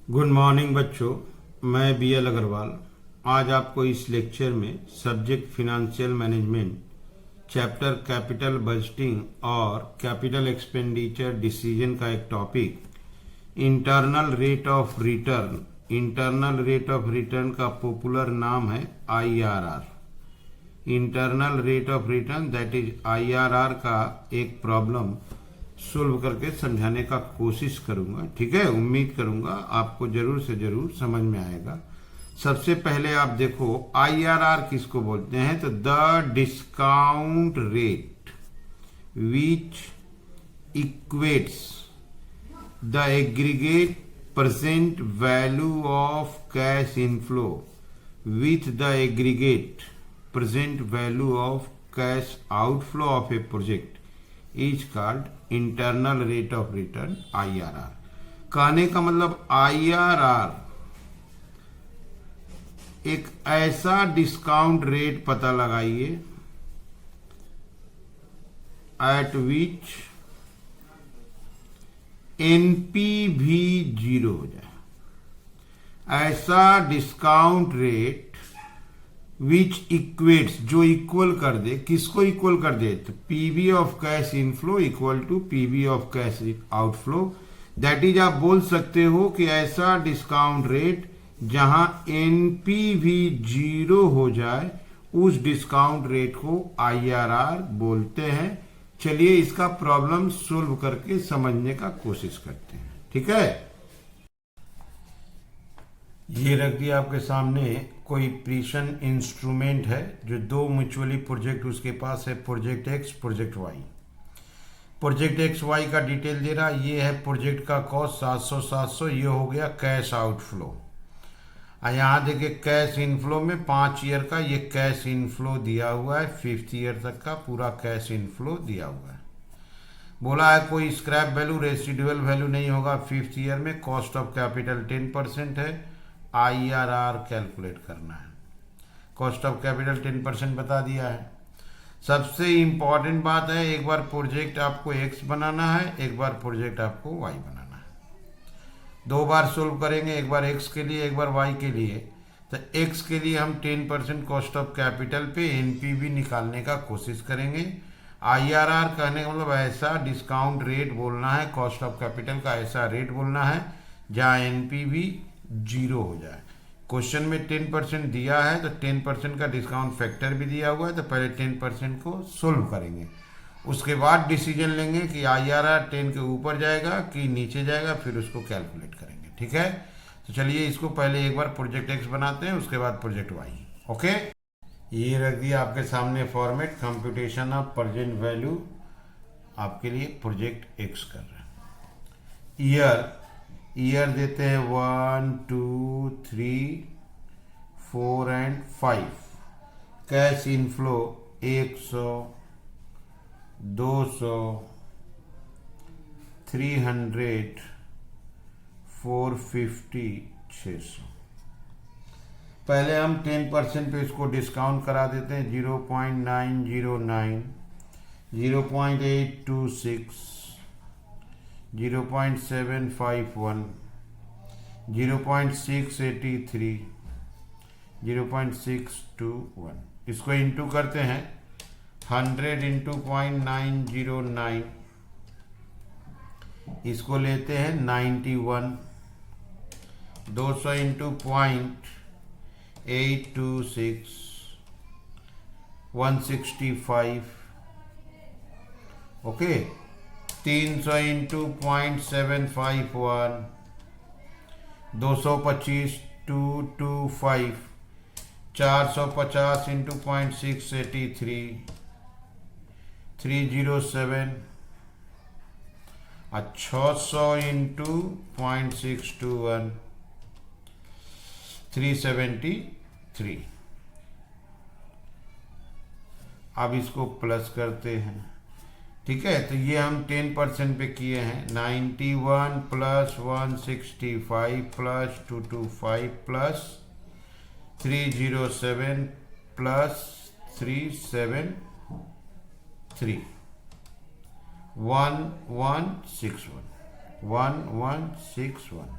Good morning बच्चों, मैं BL. Agarwal आज आपको इस लेक्चर में subject financial management chapter capital budgeting और कैपिटल एक्सपेंडिचर डिसीजन का एक topic internal rate of return. Internal rate of return का पॉपुलर नाम है IRR। Internal rate of return that is IRR का एक प्रॉब्लम सोल्व करके समझाने का कोशिश करूंगा। ठीक है, उम्मीद करूंगा आपको जरूर से जरूर समझ में आएगा। सबसे पहले आप देखो IRR किसको बोलते हैं, तो the discount rate which equates the aggregate present value of cash inflow with the aggregate present value of cash outflow of a project is called internal rate of return IRR। कहने का मतलब IRR एक ऐसा discount rate पता लगाइए eight विच NPV zero हो जाए। ऐसा डिस्काउंट रेट विच इक्वेट्स जो इक्वल कर दे, किसको इक्वल कर दे, तो PV of cash inflow equal to PV of cash outflow. That is आप बोल सकते हो कि ऐसा डिस्काउंट रेट जहां NPV जीरो हो जाए उस डिस्काउंट रेट को IRR बोलते हैं। चलिए इसका प्रॉब्लम सोल्व करके समझने का कोशिश करते हैं। ठीक है, ये रख दिया आपके सामने कोई प्रीशन इंस्ट्रूमेंट है जो दो म्यूचुअली प्रोजेक्ट उसके पास है, project X project Y. Project X Y का डिटेल दे रहा, ये है प्रोजेक्ट का कॉस्ट 700 ये हो गया कैश आउटफ्लो। यहाँ देखिए कैश इनफ्लो में 5 ईयर का ये कैश इनफ्लो दिया हुआ है, 5th ईयर तक का पूरा कैश इनफ्लो दिया हुआ है। बोला है कोई स्क्रैप वैल्यू रेसिडुअल वैल्यू नहीं होगा 5th ईयर में। कॉस्ट ऑफ कैपिटल 10% है, IRR कैलकुलेट करना है। कॉस्ट ऑफ कैपिटल 10% बता दिया है। सबसे इंपॉर्टेंट बात है, एक बार प्रोजेक्ट आपको एक्स बनाना है, एक बार प्रोजेक्ट आपको वाई बनाना है। दो बार सोल्व करेंगे, एक बार एक्स के लिए एक बार वाई के लिए। तो एक्स के लिए हम 10% कॉस्ट ऑफ कैपिटल पे NPV निकालने का कोशिश करेंगे। IRR कहने का मतलब ऐसा डिस्काउंट रेट बोलना है, कॉस्ट ऑफ कैपिटल का ऐसा रेट बोलना है जहाँ NPV जीरो हो जाए। क्वेश्चन में 10% दिया है तो 10% का डिस्काउंट फैक्टर भी दिया हुआ है, तो पहले 10% को सोल्व करेंगे, उसके बाद डिसीजन लेंगे कि IRR 10 के ऊपर जाएगा कि नीचे जाएगा, फिर उसको कैलकुलेट करेंगे। ठीक है, तो चलिए इसको पहले एक बार प्रोजेक्ट एक्स बनाते हैं, उसके बाद प्रोजेक्ट वाई। ओके, ये रख दिया आपके सामने format, computation of present value आपके लिए प्रोजेक्ट एक्स कर रहे हैं। ईयर देते हैं 1 2 3 4 एंड 5। Cash inflow 100 200 300 450 600। पहले हम 10% पे इसको डिस्काउंट करा देते हैं, 0.909 0.826 0.751 0.683 0.621। इसको इंटू करते हैं 100 इंटू 0.909, इसको लेते हैं 91। 200 into 0.826 165। Okay, 300 into 0.751 225 225। 450 into 0.683 307। 600 into 0.621 373। अब इसको प्लस करते हैं। ठीक है, तो ये हम 10% पे किए हैं, 91 प्लस 165 प्लस 225 प्लस 307 प्लस 373 1161 1161।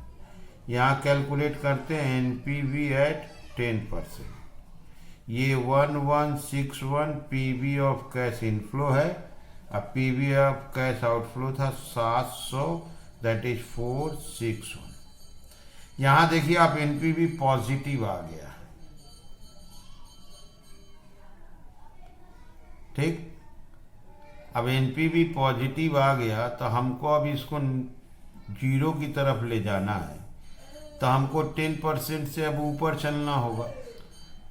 यहाँ कैलकुलेट करते हैं एनपीवी एट 10%। ये 1161 पीवी ऑफ कैश इनफ्लो है, अब पीवी ऑफ कैश आउटफ्लो था 700, दैट इज 461। यहाँ देखिए आप एनपीवी पॉजिटिव आ गया, ठीक। अब एनपीवी पॉजिटिव आ गया तो हमको अब इसको जीरो की तरफ ले जाना है, तो हमको 10% से अब ऊपर चलना होगा,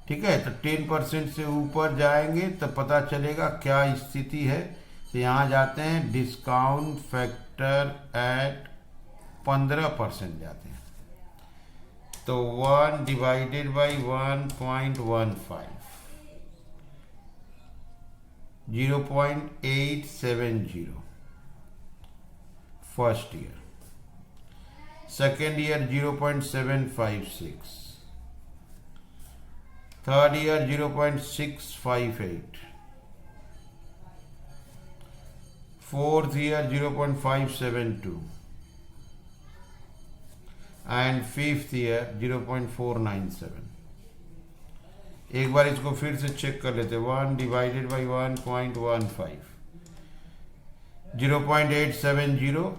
ठीक है। तो 10% से ऊपर जाएंगे तो पता चलेगा क्या स्थिति है। तो यहाँ जाते हैं डिस्काउंट फैक्टर एट 15% जाते हैं, तो 1 divided by 1.15 0.870 first year, second year 0.756, third year 0.658, fourth year 0.572 and fifth year 0.497। एक बार इसको फिर से चेक कर लेते, 1 डिवाइडेड बाई 1.15 0.870,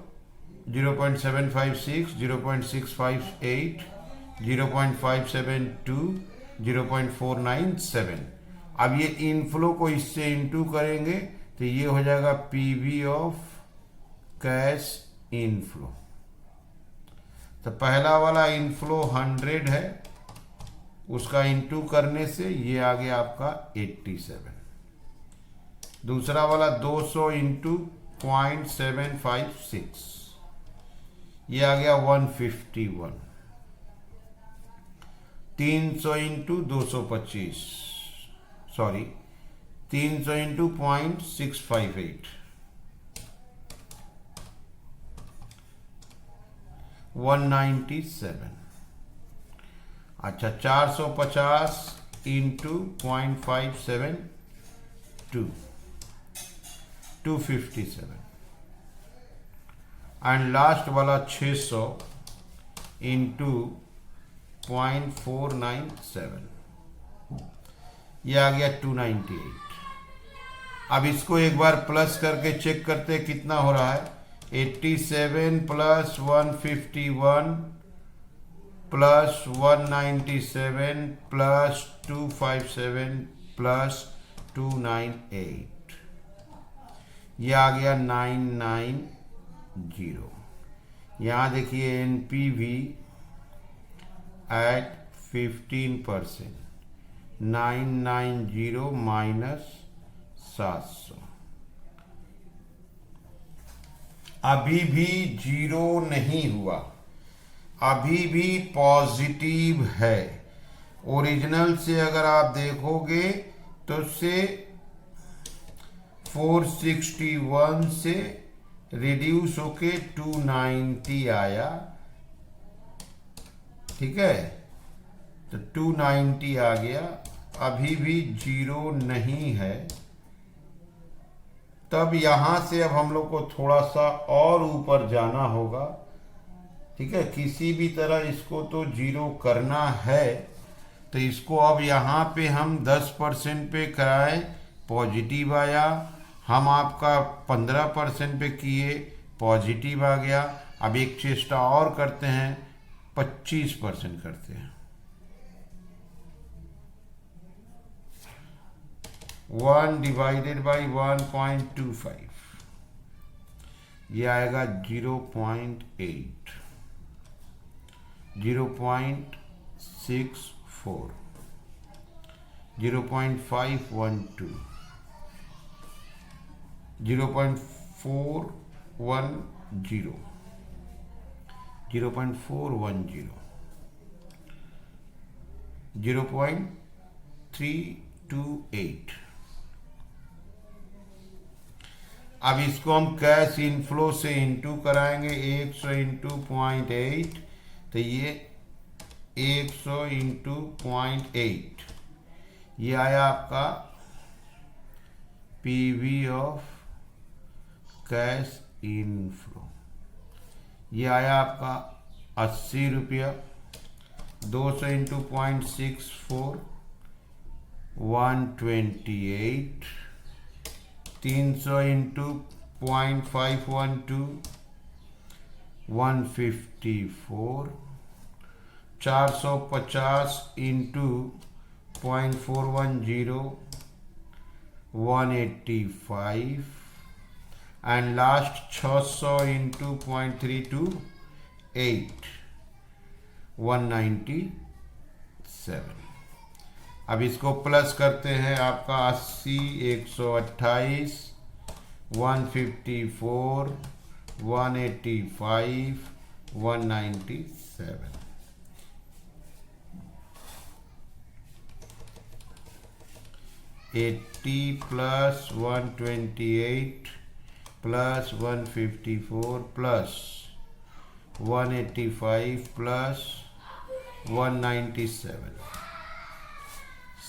0.756, 0.658, 0.572, 0.497। अब ये इनफ्लो को इससे इनटू करेंगे तो ये हो जाएगा पीवी ऑफ कैश इनफ्लो। तो पहला वाला इनफ्लो 100 है, उसका इनटू करने से ये आ गया आपका 87। दूसरा वाला 200 इंटू 0.756, ये आ गया 151। 300 इंटू 225, सॉरी 300 इंटू 0.658, 197। अच्छा 450 इंटू 0.572, 257। एंड लास्ट वाला 600 इंटू 0.497, ये आ गया 298। अब इसको एक बार प्लस करके चेक करते कितना हो रहा है। 87 प्लस 151 प्लस 197 प्लस 257 प्लस 298, ये आ गया 990। यहाँ देखिए एनपीवी एट 15%, 990 माइनस 700, अभी भी जीरो नहीं हुआ, अभी भी पॉजिटिव है। ओरिजिनल से अगर आप देखोगे तो से 461 से रिड्यूस होके 290 आया, ठीक है। तो 290 आ गया, अभी भी जीरो नहीं है। तब यहां से अब हम लोग को थोड़ा सा और ऊपर जाना होगा, ठीक है। किसी भी तरह इसको तो जीरो करना है, तो इसको अब यहाँ पे हम 10% पे कराएं, पॉजिटिव आया। हम आपका 15% पे किए, पॉजिटिव आ गया। अब एक चेष्टा और करते हैं, 25% करते हैं। 1 डिवाइडेड बाई 1.25, ये आएगा 0.8, 0.64, 0.512, 0.410, 0.410, 0.328। अब इसको हम कैश इनफ्लो से इंटू कराएंगे, 100 इंटू 0.8, तो ये 100 इंटू 0.8, ये आया आपका पीवी ऑफ कैश इनफ्लो, ये आया आपका ₹80, 200 into 0.64 128, 300 into 0.512 154, 450 into 0.410 185 and last 600 into 0.328 197। अब इसको प्लस करते हैं, आपका 80, 128, 154, 185, 197। 80 प्लस 128 प्लस 154 प्लस 185 प्लस 197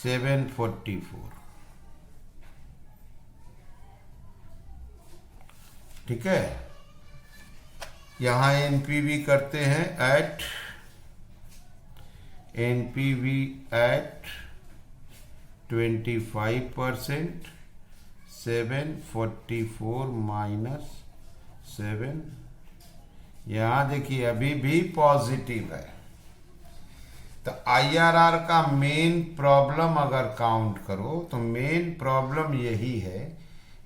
744। ठीक है, यहां एनपीवी करते हैं एट 25%, 744 माइनस 7। यहां देखिए अभी भी पॉजिटिव है, तो आईआरआर का मेन प्रॉब्लम अगर काउंट करो तो मेन प्रॉब्लम यही है,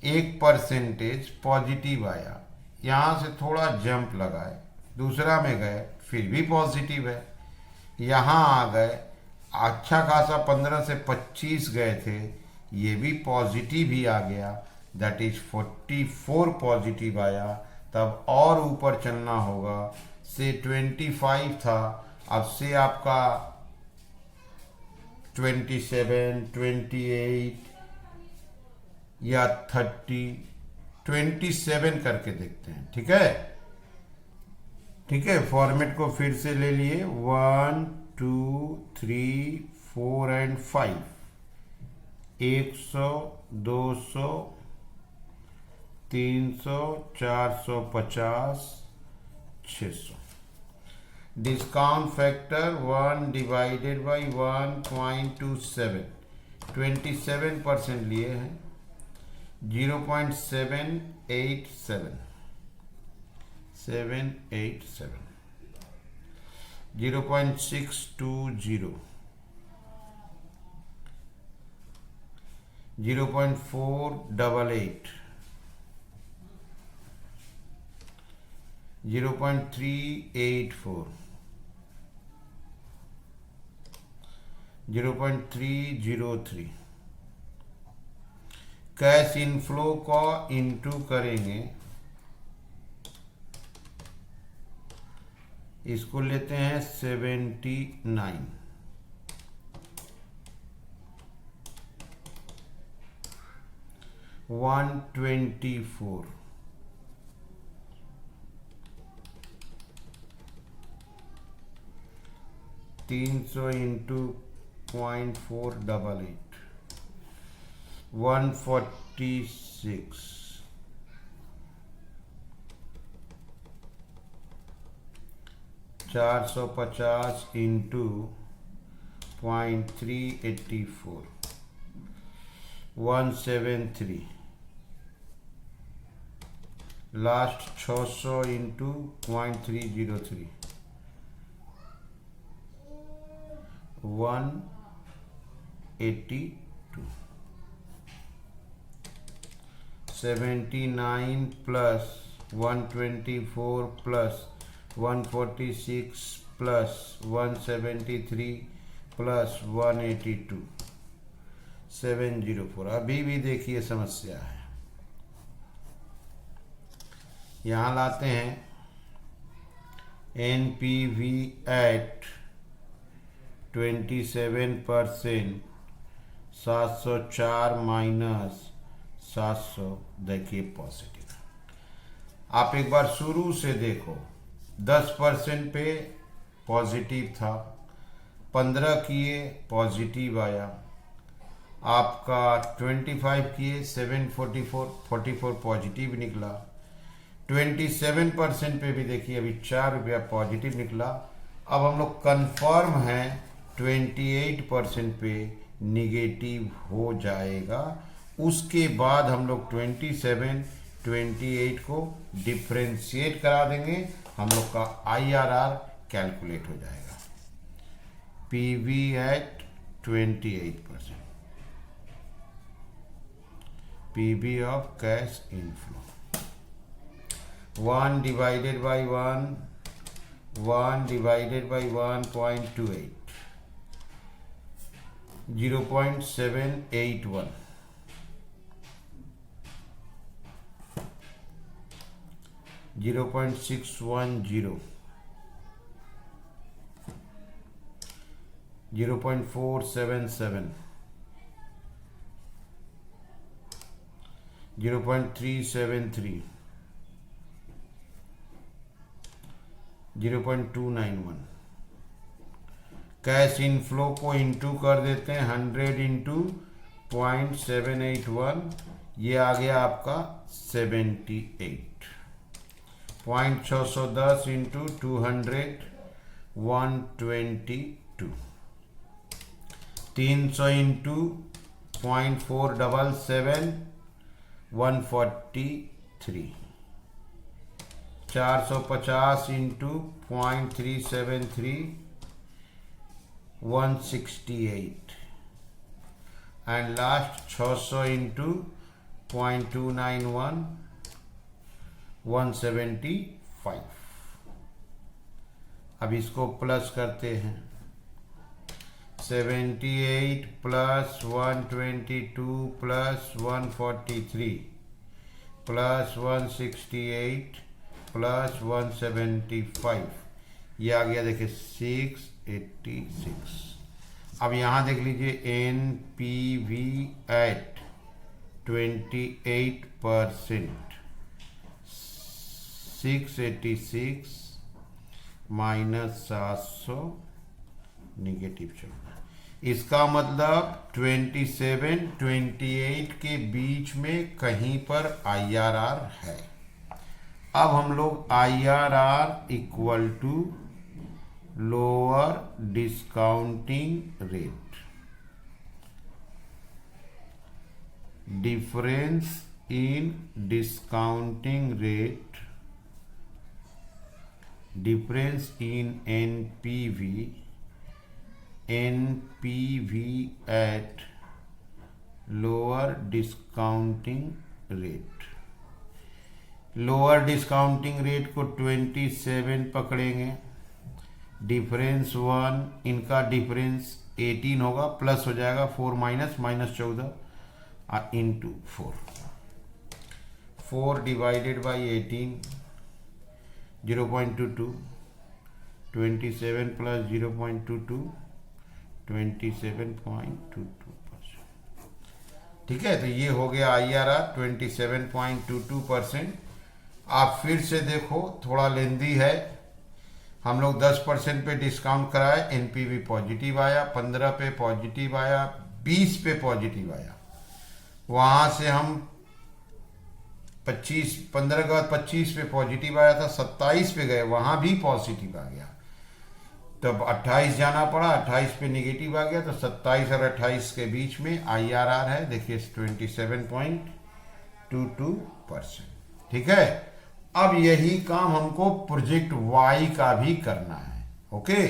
1% पॉजिटिव आया, यहां से थोड़ा जंप लगाए, दूसरा में गए फिर भी पॉजिटिव है, यहां आ गए अच्छा खासा 15 से 25 गए थे, ये भी पॉजिटिव ही आ गया, दैट इज 44 पॉजिटिव आया। तब और ऊपर चलना होगा, से 25 था, अब से आपका 27, 28 या 30, 27 करके देखते हैं। ठीक है, ठीक है, फॉर्मेट को फिर से ले लिए, 1 2 3 4 and 5, 100, 200, 300, 450, 600। Discount factor 1 divided by 1.27, 27% लिए हैं, 0.787, 0.620, 0.488, 0.384, 0.303। कैश इनफ्लो को इनटू करेंगे, इसको लेते हैं 79, 124, 300 into 0.488, 146, 450 into 0.384, 173, last 600 into 0.303, 182, 79 plus 124 plus 146 plus 173 plus 182, 704। अभी भी देखिए समस्या है, यहाँ लाते हैं एनपीवी एट 27%, 704 माइनस 700, देखिए पॉजिटिव। आप एक बार शुरू से देखो, 10% पे पॉजिटिव था, 15 किए पॉजिटिव आया, आपका 25 किए 744, 44 पॉजिटिव निकला, 27% पे भी देखिए अभी 4 रुपया पॉजिटिव निकला। अब हम लोग कंफर्म हैं 28% पे निगेटिव हो जाएगा। उसके बाद हम लोग 27, 28 को डिफ्रेंशिएट करा देंगे, हम लोग का IRR कैलकुलेट हो जाएगा। PV at 28%, PV of cash inflow 1 divided by 1 divided by 1.28, 0.781, 0.610, 0.477, 0.373, 0.291। Cash inflow को इंटू कर देते हैं 100 इंटू 0.781, ये आ गया आपका 78। 0.610 into 200 122। 300 into 0.477 143। 450 into 0.373 168 and last 600 into 0.291 175। अब इसको प्लस करते हैं। 78 प्लस 122 प्लस 143 प्लस 168 प्लस 175, ये आ गया देखिए 686। अब यहाँ देख लीजिए NPV एट 28%, 686 माइनस 700 निगेटिव चल रहा है। इसका मतलब 27, 28 के बीच में कहीं पर IRR है। अब हम लोग IRR equal to lower discounting rate, difference in discounting rate, difference in NPV at lower discounting rate. Lower discounting rate को 27 पकड़ेंगे, डिफरेंस 1, इनका डिफरेंस 18 होगा, प्लस हो जाएगा 4 minus 14 into 4 divided by 18 0.22, 27 plus 0.22 27.22%। ठीक है, तो ये हो गया IRR 27.22%। आप फिर से देखो, थोड़ा लेंदी है। हम लोग 10% पे डिस्काउंट कराए, NPV पॉजिटिव आया, 15 पे पॉजिटिव आया, 20 पे पॉजिटिव आया। वहाँ से हम 15 के बाद 25 पे पॉजिटिव आया था, 27 पे गए, वहाँ भी पॉजिटिव आ गया। तब 28 जाना पड़ा, 28 पे निगेटिव आ गया, तो 27 और 28 के बीच में IRR है, देखिए 27.22%। ठीक है, अब यही काम हमको प्रोजेक्ट Y का भी करना है। ओके,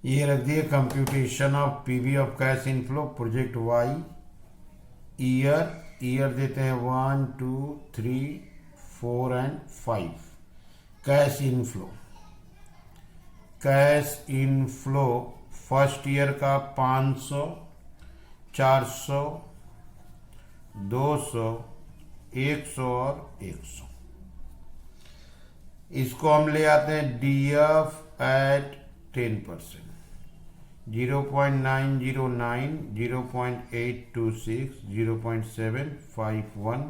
ये रख दिए computation of PV of cash inflow project Y। Year देते हैं 1, 2, 3, 4 and 5। Cash inflow first year का 500, 400, 200, 100 और 100। इसको हम ले आते हैं DF एट 10%, 0.909, 0.826, 0.751,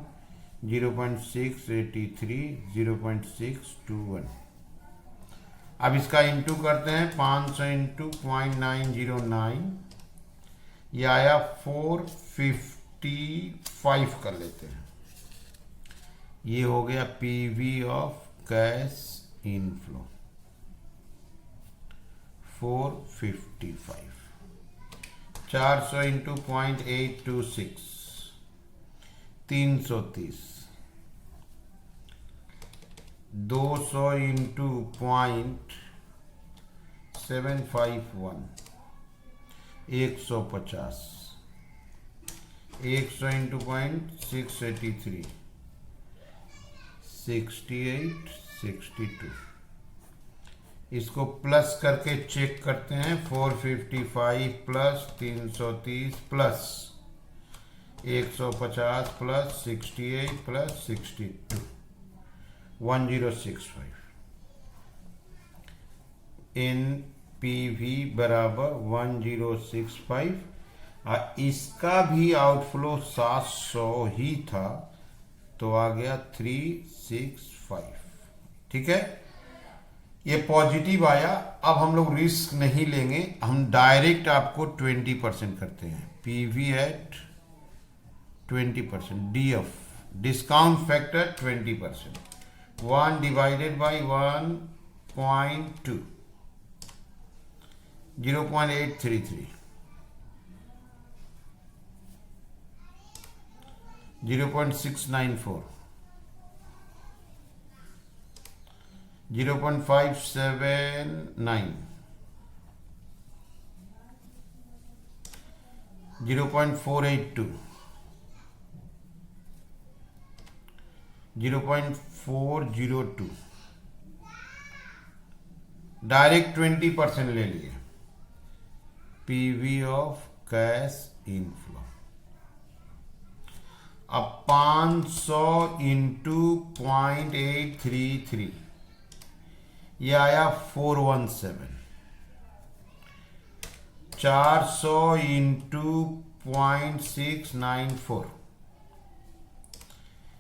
0.683, 0.621। अब इसका इंटू करते हैं, 500 इंटू 0.909, ये आया 455 कर लेते हैं। ये हो गया PV of cash inflow 455। 400 into 0.826 330। 200 into 0.751 150। 100 into 0.683 68 62। इसको प्लस करके चेक करते हैं। 455 plus 330 plus 150 plus 68 plus 62 1065। NPV बराबर 1065। इसका भी आउटफ्लो 700 ही था तो आ गया 365। ठीक है, ये पॉजिटिव आया। अब हम लोग रिस्क नहीं लेंगे, हम डायरेक्ट आपको 20% करते हैं। PV at 20%, DF discount factor 20%। 1 divided by 1.2 0.833 0.694 0.579 0.482 0.402। Direct 20% ले लिए। पीवी ऑफ कैश इनफ्लो अब 500 इंटू 0.833 ये आया 417। 400 इंटू 0.694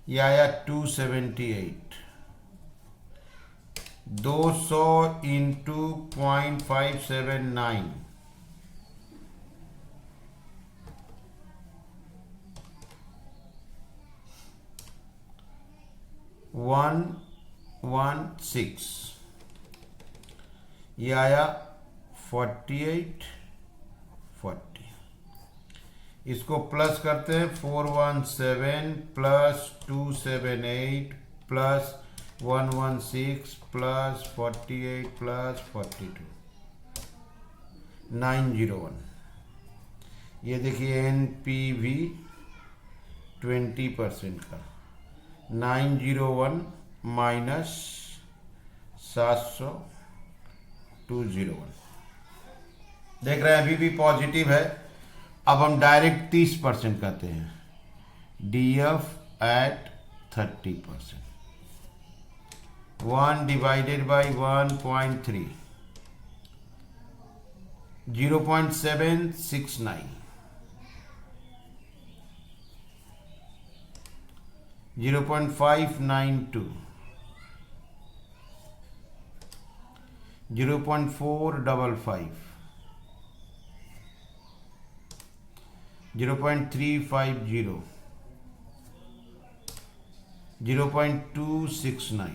ये आया 278। 200 इंटू 0.579 116 ये आया 48 40। इसको प्लस करते हैं। 417 प्लस 278 प्लस 116 प्लस 48 प्लस 42 901। ये देखिए NPV 20% का 901 माइनस 700 201। देख रहे हैं अभी भी पॉजिटिव है। अब हम डायरेक्ट 30% करते हैं। DF at 30%। 1 divided by 1.3 0.769 0.592 0.455 0.350 0.269।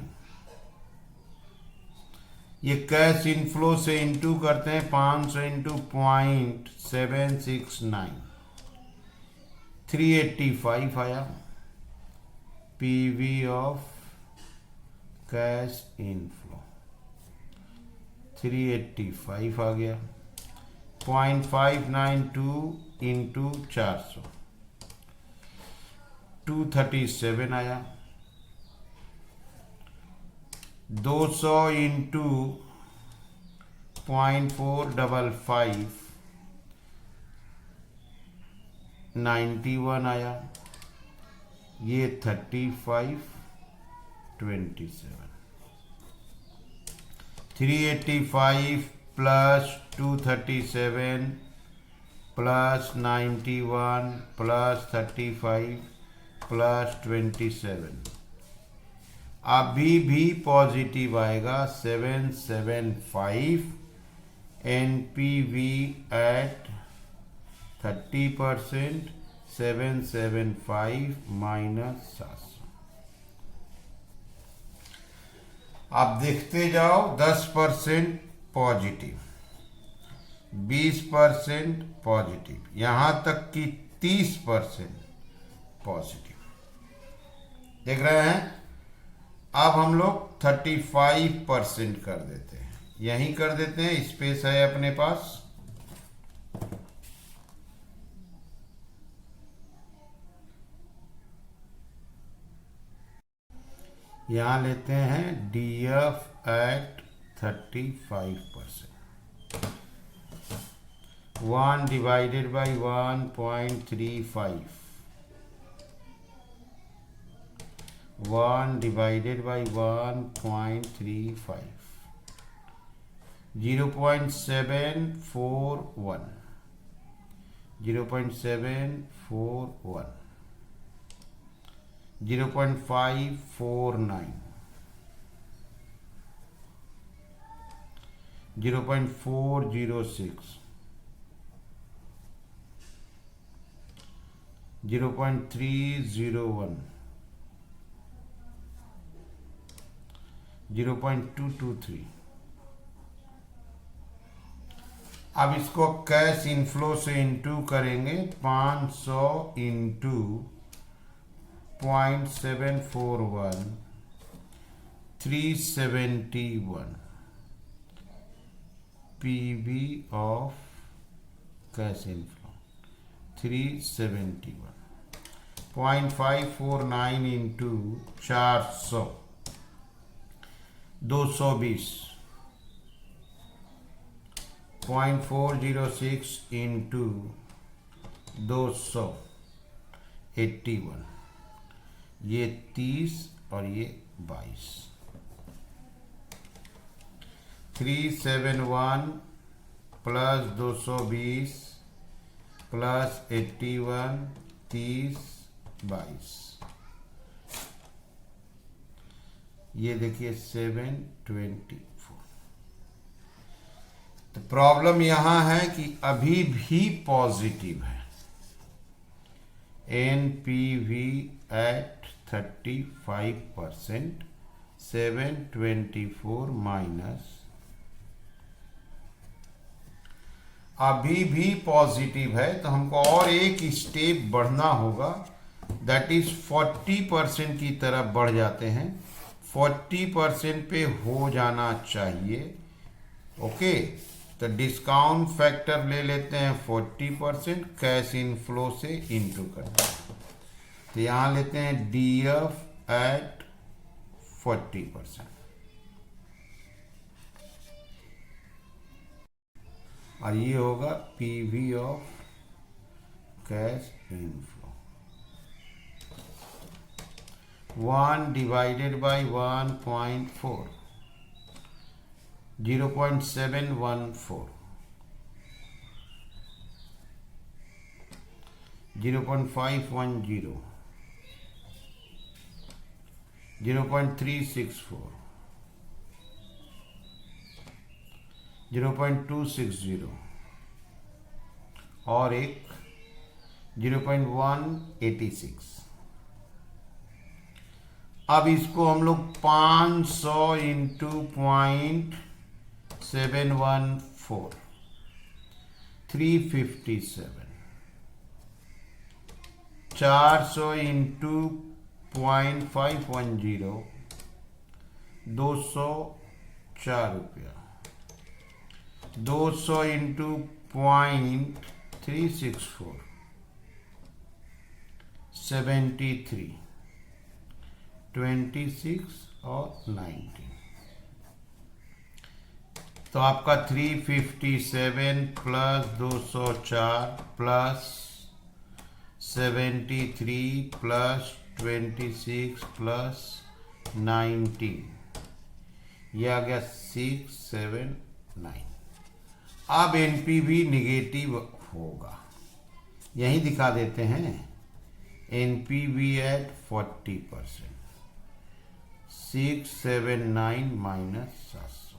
ये कैश इनफ्लो से इंटू करते हैं। 500 इंटू 0.769 385 आया। पीवी ऑफ कैश इनफ्लो 385 आ गया। 0.592 इंटू 400 237 आया। 200 इंटू 0.455 91 आया। ये 3527। 385 प्लस 237 प्लस 91 प्लस 35 प्लस 27 अभी भी पॉजिटिव आएगा 775। NPV एट 30% 775 माइनस 700 आप देखते जाओ, 10% पॉजिटिव, 20% पॉजिटिव, यहां तक कि 30% पॉजिटिव। देख रहे हैं। अब हम लोग 35% कर देते हैं, यहीं कर देते हैं, स्पेस है अपने पास। यहां लेते हैं DF at 35%। 1 divided by 1.35, 1 divided by 1.35, 0.741, 0.741, 0.549, 0.406, 0.301, 0.223। अब इसको कैश इनफ्लो से इंटू करेंगे। 500 into 0.741, 371 PV of cash inflow, 371। 0.549 into 400, 220। 0.406 into 200, 81। ये 30 और ये 22। 371 प्लस 220 प्लस 81, 30, 22। ये देखिए 724। तो प्रॉब्लम यहां है कि अभी भी पॉजिटिव है। NPV एट 35%, 724 माइनस, अभी भी पॉजिटिव है। तो हमको और एक स्टेप बढ़ना होगा, दैट इज 40% की तरफ बढ़ जाते हैं। 40% पे हो जाना चाहिए। ओके, तो डिस्काउंट फैक्टर ले लेते हैं 40%, कैश इनफ्लो से इनटू करते हैं। तो यहां लेते हैं DF एट 40%, और ये होगा PV of cash inflow. 1 divided by 1.4, 0.714, 0.510, 0.364, 0.260 और एक 0.186। अब इसको हम लोग 500 इंटू 0.714, 357। 400 इंटू 0.510, 204 रुपया। 200 इंटू 0.364, 73, 26 और 19। तो आपका 357 प्लस 204 प्लस 73 प्लस 26 प्लस 19, ये आ गया 679। अब NPV निगेटिव होगा, यही दिखा देते हैं। NPV at 40%, 679 minus 700।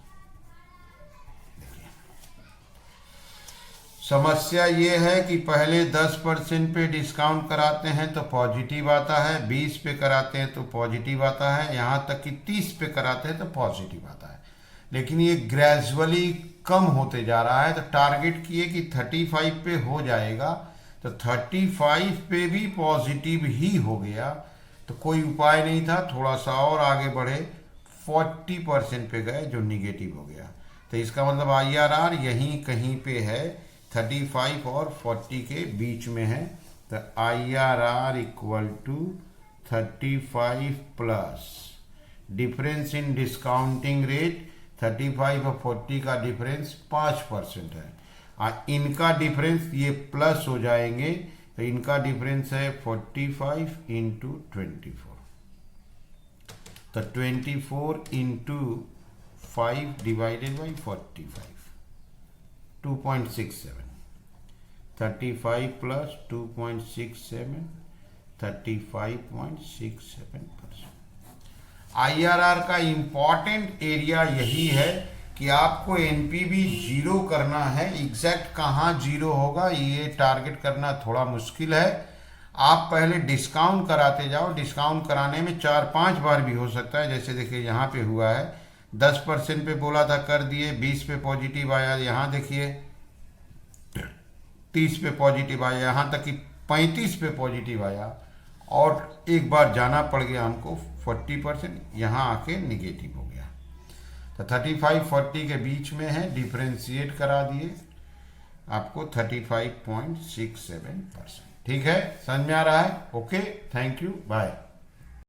समस्या ये है कि पहले 10% पे डिस्काउंट कराते हैं तो पॉजिटिव आता है, 20 पे कराते हैं तो पॉजिटिव आता है, यहाँ तक कि 30 पे कराते हैं तो पॉजिटिव आता है। लेकिन ये ग्रेजुअली कम होते जा रहा है, तो टारगेट किए कि 35 पे हो जाएगा, तो 35 पे भी पॉजिटिव ही हो गया, तो कोई उपाय नहीं था, थोड़ा सा और आगे बढ़े 40% पे गए जो निगेटिव हो गया। तो इसका मतलब IRR यहीं कहीं पे है, 35 और 40 के बीच में है। तो IRR equal to 35 plus difference in discounting rate, 35 और 40 का डिफरेंस 5% है, और इनका डिफरेंस ये प्लस हो जाएंगे, तो इनका डिफरेंस है 45 इंटू 24, तो 24 into 5 divided by 45, 2.67, 35 plus 2.67, 35.67%। IRR का इम्पॉर्टेंट एरिया यही है कि आपको NPV जीरो करना है। एग्जैक्ट कहाँ जीरो होगा ये टारगेट करना थोड़ा मुश्किल है। आप पहले डिस्काउंट कराते जाओ, डिस्काउंट कराने में 4-5 बार भी हो सकता है। जैसे देखिए यहाँ पे हुआ है, 10% पे बोला था कर दिए, 20 पे पॉजिटिव आया, यहाँ देखिए 30 पे पॉजिटिव आया, यहाँ तक कि 35 पे पॉजिटिव आया, और एक बार जाना पड़ गया हमको 40%, यहाँ आके निगेटिव हो गया। तो 35-40 के बीच में है, डिफ्रेंशिएट करा दिए, आपको 35.67%। ठीक है, समझ में आ रहा है? Okay, thank you, bye.